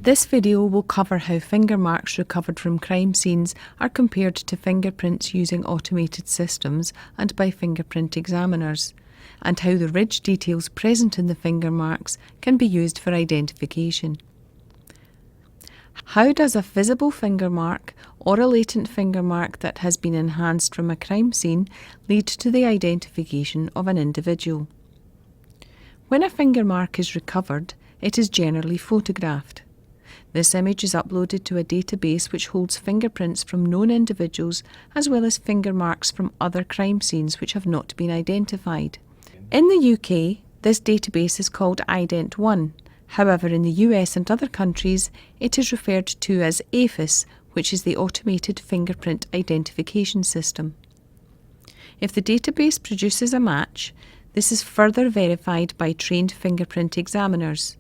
This video will cover how finger marks recovered from crime scenes are compared to fingerprints using automated systems and by fingerprint examiners, and how the ridge details present in the finger marks can be used for identification. How does a visible finger mark or a latent finger mark that has been enhanced from a crime scene lead to the identification of an individual? When a finger mark is recovered, it is generally photographed. This image is uploaded to a database which holds fingerprints from known individuals as well as finger marks from other crime scenes which have not been identified. In the UK, this database is called Ident1. However, in the US and other countries, it is referred to as AFIS, which is the Automated Fingerprint Identification System. If the database produces a match, this is further verified by trained fingerprint examiners.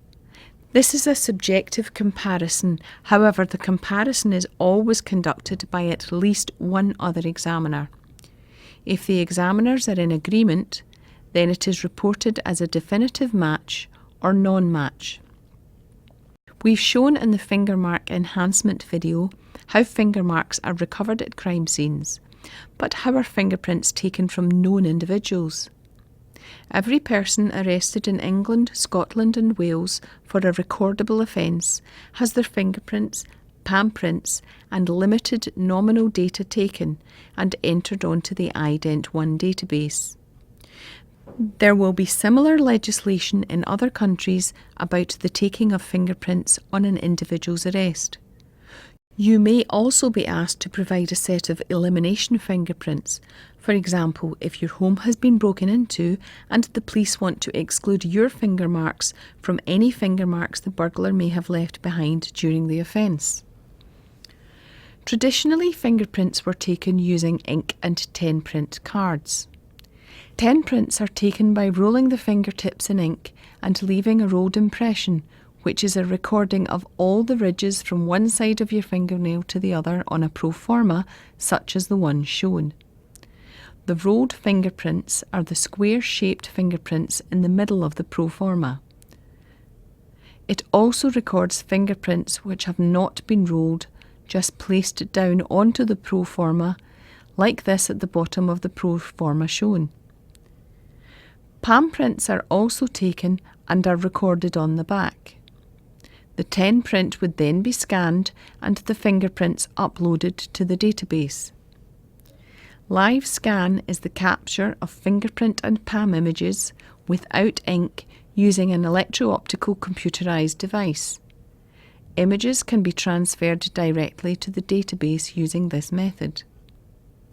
This is a subjective comparison, however, the comparison is always conducted by at least one other examiner. If the examiners are in agreement, then it is reported as a definitive match or non-match. We've shown in the finger mark enhancement video how finger marks are recovered at crime scenes, but how are fingerprints taken from known individuals? Every person arrested in England, Scotland and Wales for a recordable offence has their fingerprints, palm prints and limited nominal data taken and entered onto the Ident1 database. There will be similar legislation in other countries about the taking of fingerprints on an individual's arrest. You may also be asked to provide a set of elimination fingerprints. For example, if your home has been broken into and the police want to exclude your finger marks from any finger marks the burglar may have left behind during the offence. Traditionally, fingerprints were taken using ink and 10-print cards. 10 prints are taken by rolling the fingertips in ink and leaving a rolled impression, which is a recording of all the ridges from one side of your fingernail to the other on a pro forma, such as the one shown. The rolled fingerprints are the square-shaped fingerprints in the middle of the pro forma. It also records fingerprints which have not been rolled, just placed down onto the pro forma, like this at the bottom of the pro forma shown. Palm prints are also taken and are recorded on the back. The 10 print would then be scanned and the fingerprints uploaded to the database. Live scan is the capture of fingerprint and palm images without ink using an electro-optical computerized device. Images can be transferred directly to the database using this method.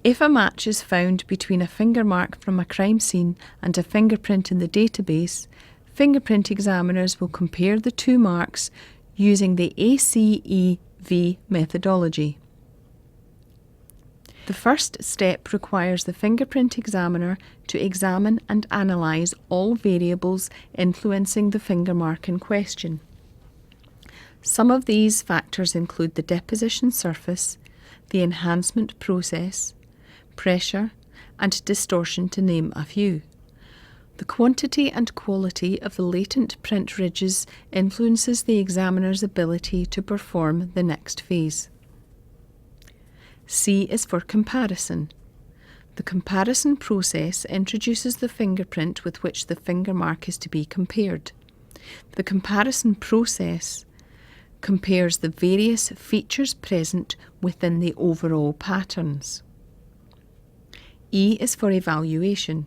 If a match is found between a finger mark from a crime scene and a fingerprint in the database, fingerprint examiners will compare the two marks using the ACEV methodology. The first step requires the fingerprint examiner to examine and analyse all variables influencing the finger mark in question. Some of these factors include the deposition surface, the enhancement process, pressure and distortion, to name a few. The quantity and quality of the latent print ridges influences the examiner's ability to perform the next phase. C is for comparison. The comparison process introduces the fingerprint with which the finger mark is to be compared. The comparison process compares the various features present within the overall patterns. E is for evaluation.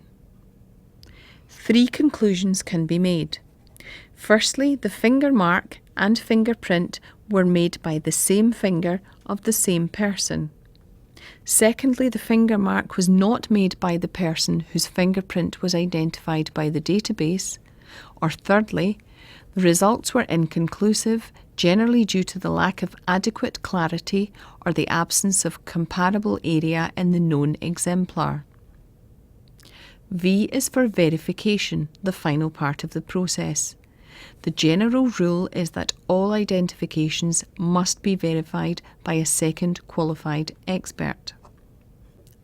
3 conclusions can be made. Firstly, the finger mark and fingerprint were made by the same finger of the same person. Secondly, the finger mark was not made by the person whose fingerprint was identified by the database. Or thirdly, the results were inconclusive, generally due to the lack of adequate clarity or the absence of comparable area in the known exemplar. V is for verification, the final part of the process. The general rule is that all identifications must be verified by a second qualified expert.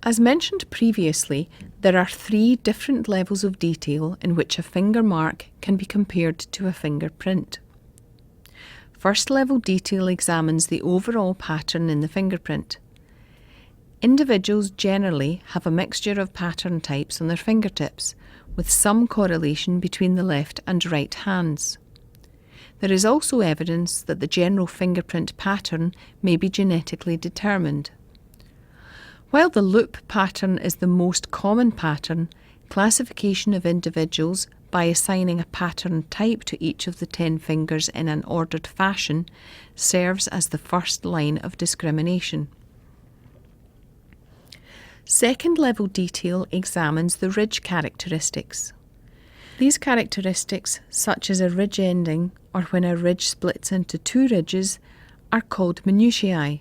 As mentioned previously, there are 3 different levels of detail in which a finger mark can be compared to a fingerprint. First level detail examines the overall pattern in the fingerprint. Individuals generally have a mixture of pattern types on their fingertips, with some correlation between the left and right hands. There is also evidence that the general fingerprint pattern may be genetically determined. While the loop pattern is the most common pattern, classification of individuals by assigning a pattern type to each of the 10 fingers in an ordered fashion serves as the first line of discrimination. Second level detail examines the ridge characteristics. These characteristics, such as a ridge ending or when a ridge splits into 2 ridges, are called minutiae.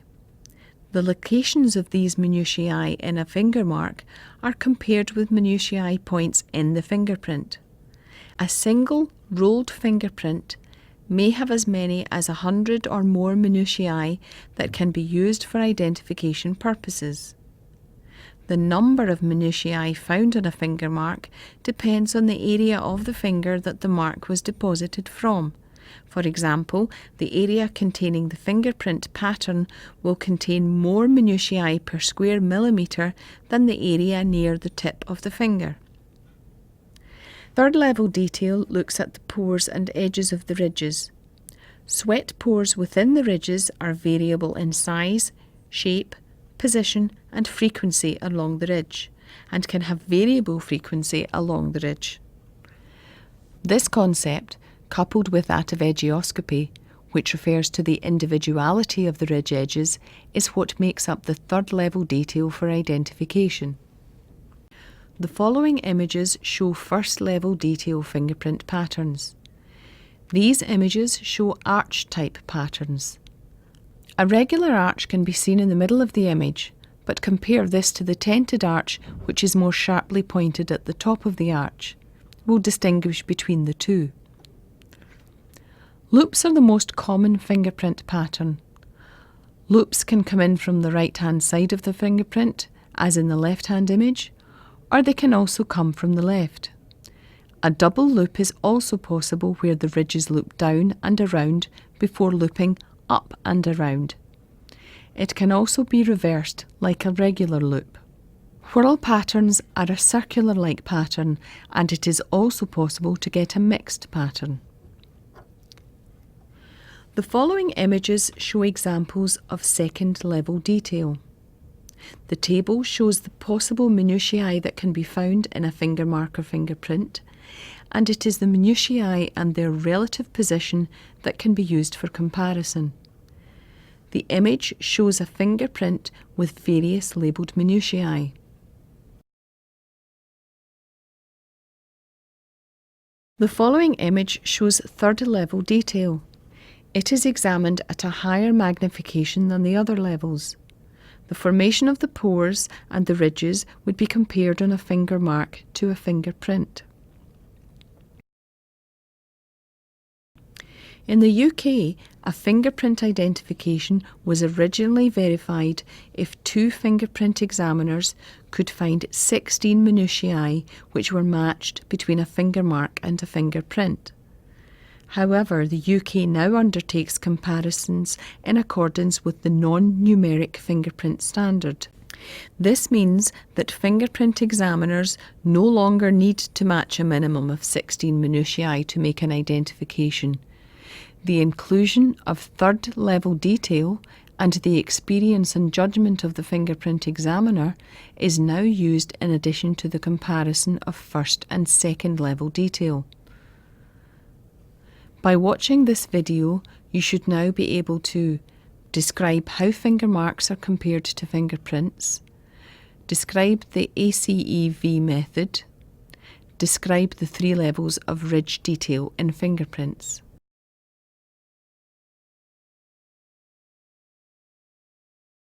The locations of these minutiae in a finger mark are compared with minutiae points in the fingerprint. A single rolled fingerprint may have as many as 100 or more minutiae that can be used for identification purposes. The number of minutiae found on a finger mark depends on the area of the finger that the mark was deposited from. For example, the area containing the fingerprint pattern will contain more minutiae per square millimetre than the area near the tip of the finger. Third level detail looks at the pores and edges of the ridges. Sweat pores within the ridges are variable in size, shape, position and frequency along the ridge, and can have variable frequency along the ridge. This concept, coupled with that of edgeoscopy, which refers to the individuality of the ridge edges, is what makes up the third level detail for identification. The following images show first level detail fingerprint patterns. These images show arch type patterns. A regular arch can be seen in the middle of the image, but compare this to the tented arch, which is more sharply pointed at the top of the arch. We'll distinguish between the two. Loops are the most common fingerprint pattern. Loops can come in from the right-hand side of the fingerprint, as in the left-hand image, or they can also come from the left. A double loop is also possible where the ridges loop down and around before looping up and around. It can also be reversed like a regular loop. Whorl patterns are a circular-like pattern, and it is also possible to get a mixed pattern. The following images show examples of second level detail. The table shows the possible minutiae that can be found in a finger mark or fingerprint, and it is the minutiae and their relative position that can be used for comparison. The image shows a fingerprint with various labelled minutiae. The following image shows third level detail. It is examined at a higher magnification than the other levels. The formation of the pores and the ridges would be compared on a finger mark to a fingerprint. In the UK, a fingerprint identification was originally verified if 2 fingerprint examiners could find 16 minutiae which were matched between a finger mark and a fingerprint. However, the UK now undertakes comparisons in accordance with the non-numeric fingerprint standard. This means that fingerprint examiners no longer need to match a minimum of 16 minutiae to make an identification. The inclusion of third level detail and the experience and judgment of the fingerprint examiner is now used in addition to the comparison of first and second level detail. By watching this video, you should now be able to describe how finger marks are compared to fingerprints, describe the ACEV method, describe the 3 levels of ridge detail in fingerprints.